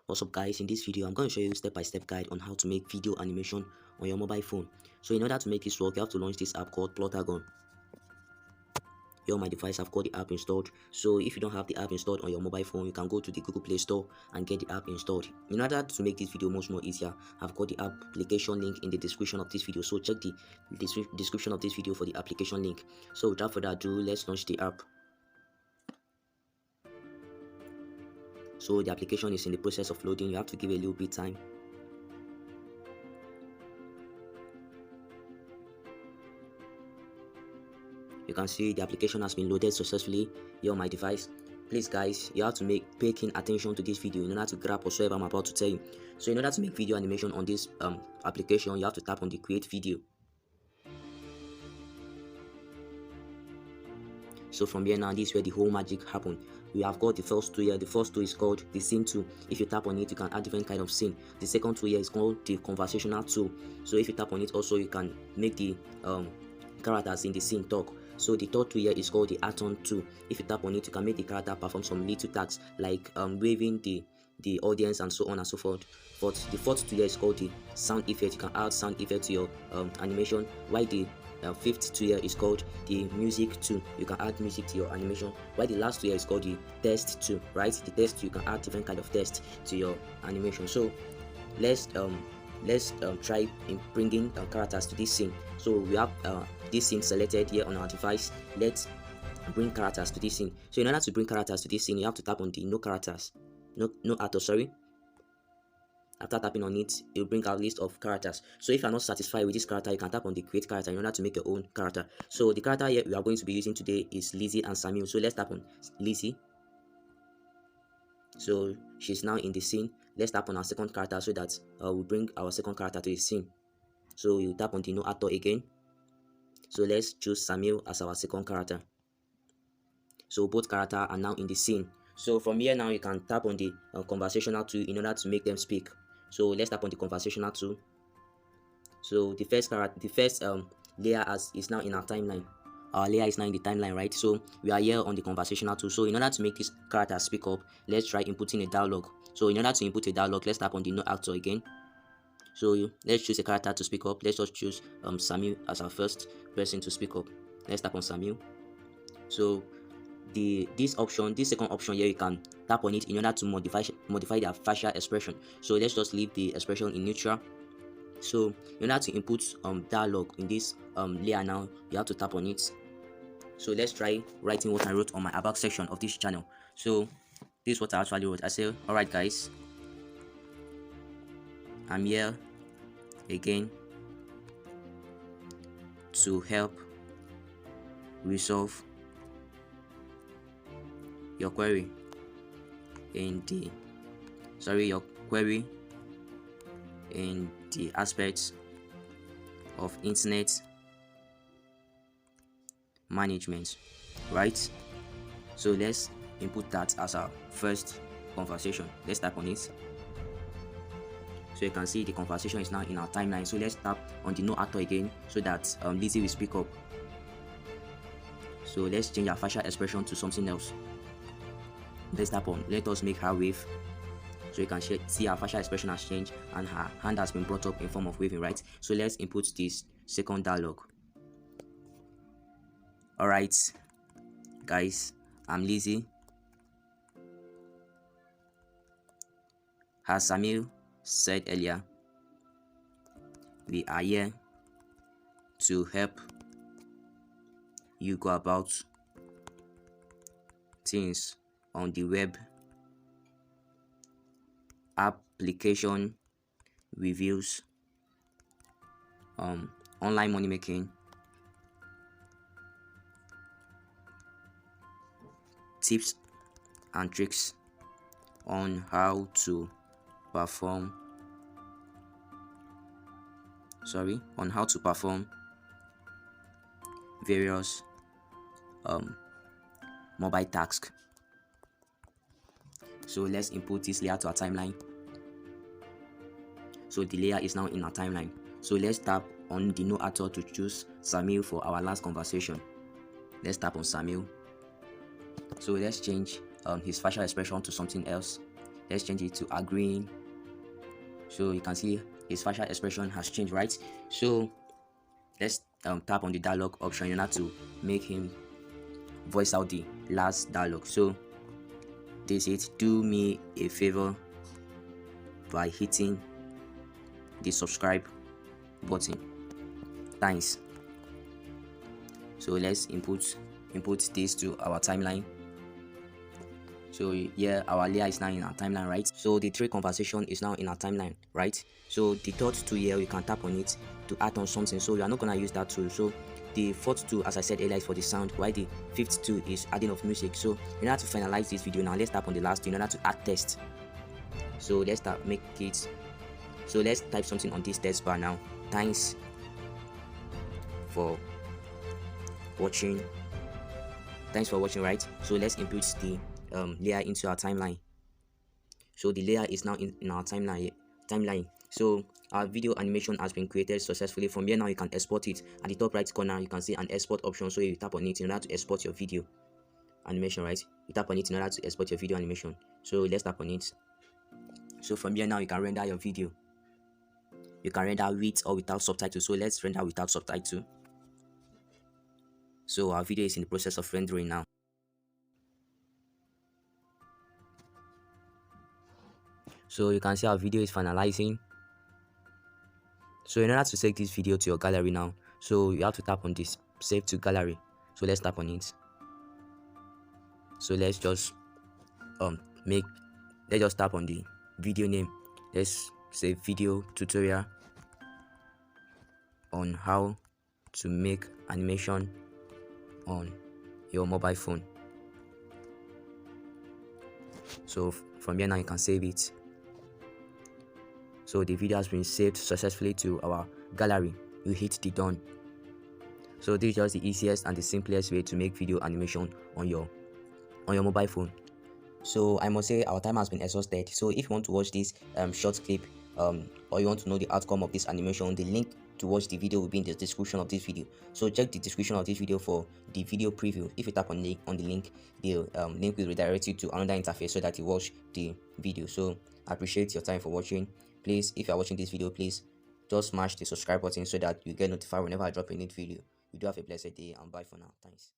What's up guys, in this video I'm going to show you a step-by-step guide on how to make video animation on your mobile phone. So in order to make this work, you have to launch this app called Plotagon. Here on my device I've got the app installed. So if you don't have the app installed on your mobile phone, you can go to the Google Play Store and get the app installed. In order to make this video much more easier, I've got the application link in the description of this video, so check the description of this video for the application link. So without further ado, let's launch the app. So the application is in the process of loading. You have to give it a little bit time. You can see the application has been loaded successfully here on my device. Please guys, you have to pay keen attention to this video in order to grab whatsoever I'm about to tell you. So in order to make video animation on this application, you have to tap on the create video. So from here now, this is where the whole magic happens. We have got the first two here. The first two is called the scene tool. If you tap on it, you can add different kind of scene. The second tool here is called the conversational tool. So if you tap on it also, you can make the characters in the scene talk. So the third tool here is called the add-on tool. If you tap on it, you can make the character perform some little tasks like waving the audience and so on and so forth. But the fourth tool here is called the sound effect. You can add sound effect to your animation, while the fifth tool here is called the music tool. You can add music to your animation, while the last tool here is called the text tool. Right, the text tool, you can add different kind of text to your animation. So let's try in bringing characters to this scene. So we have this scene selected here on our device. Let's bring characters to this scene. So in order to bring characters to this scene, you have to tap on the no actor, sorry. After tapping on it, it will bring out a list of characters. So if you're not satisfied with this character, you can tap on the create character in order to make your own character. So the character here we are going to be using today is Lizzie and Samuel. So let's tap on Lizzie. So she's now in the scene. Let's tap on our second character so that we bring our second character to the scene. So you tap on the no actor again. So let's choose Samuel as our second character. So both characters are now in the scene. So from here now, you can tap on the conversational tool in order to make them speak. So let's tap on the conversational tool. So the first layer is now in our timeline. Our layer is now in the timeline, right? So we are here on the conversational tool. So in order to make this character speak up, let's try inputting a dialogue. So in order to input a dialogue, let's tap on the no actor again. So let's choose a character to speak up. Let's just choose Samuel as our first person to speak up. Let's tap on Samuel. So this second option here, you can tap on it in order to modify their facial expression. So let's just leave the expression in neutral. So in order to input dialogue in this layer now, you have to tap on it. So let's try writing what I wrote on my about section of this channel. So this is what I actually wrote. I say, alright guys, I'm here again to help resolve your query in the aspects of internet management, right? So let's input that as our first conversation. Let's tap on it. So you can see the conversation is now in our timeline. So let's tap on the no actor again so that Lizzie will speak up. So let's change our facial expression to something else. Let's tap on let us make her wave. So you can see our facial expression has changed and her hand has been brought up in form of waving, right? So let's input this second dialogue. Alright guys, I'm Lizzie. As Samuel said earlier, we are here to help you go about things on the web, application reviews, online money making, tips and tricks on how to perform various mobile tasks. So let's input this layer to our timeline. So the layer is now in our timeline. So let's tap on the no actor to choose Samuel for our last conversation. Let's tap on Samuel. So let's change his facial expression to something else. let's change it to agreeing. So you can see his facial expression has changed, right? So let's tap on the dialogue option in order to make him voice out the last dialogue. So this is, do me a favor by hitting the subscribe button. Thanks. So let's input this to our timeline. So yeah, our layer is now in our timeline, right? So the tree conversation is now in our timeline, right? So the third tool here, you can tap on it to add on something. So we are not gonna use that tool. So the fourth tool, as I said earlier, is for the sound, while the fifth tool is adding of music. So in order to finalize this video now, let's tap on the last tool in order to add text. So let's make it. So let's type something on this text bar now. Thanks for watching. Thanks for watching, right? So let's input the layer into our timeline. So the layer is now in our timeline. So our video animation has been created successfully. From here now, you can export it. At the top right corner, you can see an export option. So you tap on it in order to export your video animation, right? You tap on it in order to export your video animation. So let's tap on it. So from here now, you can render your video. You can render with or without subtitles. So let's render without subtitle. So our video is in the process of rendering now. So you can see our video is finalizing. So in order to take this video to your gallery now, so you have to tap on this save to gallery. So let's tap on it. So let's just tap on the video name. Let's say video tutorial on how to make animation on your mobile phone. So from here now, you can save it. So the video has been saved successfully to our gallery. You hit the done. So this is just the easiest and the simplest way to make video animation on your mobile phone. So I must say our time has been exhausted. So if you want to watch this short clip or you want to know the outcome of this animation, the link to watch the video will be in the description of this video. So check the description of this video for the video preview. If you tap on the link, the link will redirect you to another interface so that you watch the video. So I appreciate your time for watching. Please, if you are watching this video, please just smash the subscribe button so that you get notified whenever I drop a new video. You do have a blessed day and bye for now. Thanks.